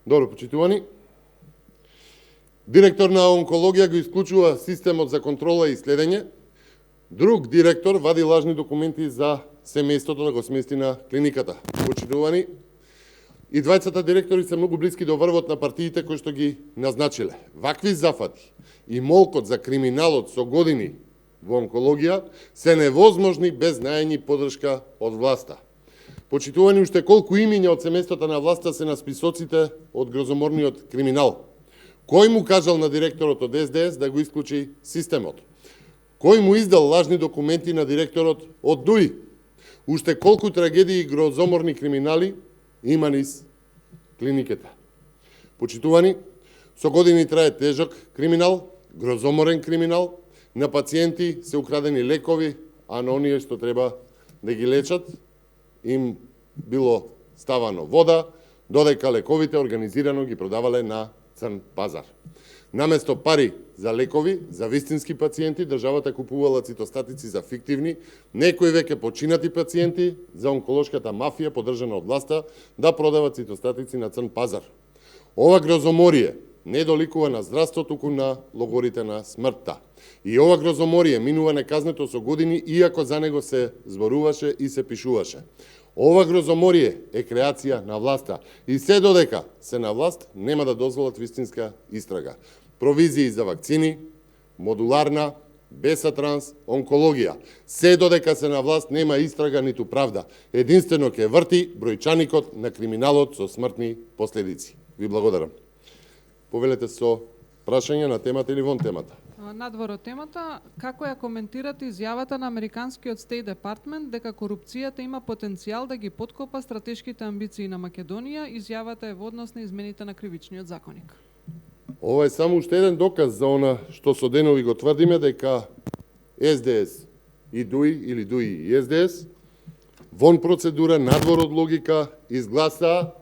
Добро, почитувани. Директор на онкологија го исклучува системот за контрола и следење. Друг директор вади лажни документи за семејството да го смести на клиниката. Почитувани, и двајцата директори се многу блиски до врвот на партиите кои што ги назначиле. Вакви зафати и молкот за криминалот со години во онкологија се невозможни без знаење и поддршка од власта. Почитувани, уште колку имиња од семејството на власта се на списоците од грозоморниот криминал. Кој му кажал на директорот од СДС да го исклучи системот? Кој му издал лажни документи на директорот од ДУИ? Уште колку трагедии и грозоморни криминали има низ клиниката. Почитувани, со години трае тежок криминал, грозоморен криминал, на пациенти се украдени лекови, а на оние што треба да ги лечат, им било ставано вода, додека лековите организирано ги продавале на црн пазар. Наместо пари за лекови, за вистински пациенти, државата купувала цитостатици за фиктивни, некои веќе починати пациенти за онколошката мафија, поддржана од власта, да продава цитостатици на црн пазар. Ова грозоморие не доликува на здравство, туку на логорите на смртта. И ова грозоморие минува неказнето со години, иако за него се зборуваше и се пишуваше. Ова грозоморие е креација на власта и се додека се на власт нема да дозволат вистинска истрага. Провизии за вакцини, модуларна, бесатранс, онкологија. Се додека се на власт нема истрага ниту правда. Единствено ќе врти бројчаникот на криминалот со смртни последици. Ви благодарам. Повелете со прашање на темата или вон темата. Надвор од темата, како ја коментирате изјавата на американскиот State Department дека корупцијата има потенцијал да ги поткопа стратешките амбиции на Македонија? Изјавата е во однос на измените на кривичниот законник. Ова е само уште еден доказ за она што со денови го тврдиме, дека СДС и ДУИ или ДУИ и СДС вон процедура, надвор од логика, изгласа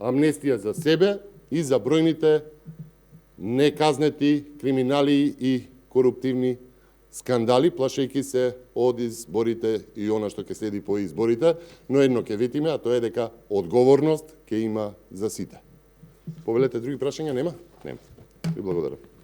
амнестија за себе и за бројните неказнети криминали и коруптивни скандали, плашејќи се од изборите и она што ќе следи по изборите, но едно ќе видиме, а тоа е дека одговорност ќе има за сите. Повелете други прашања? Нема? Нема. Ви благодарам.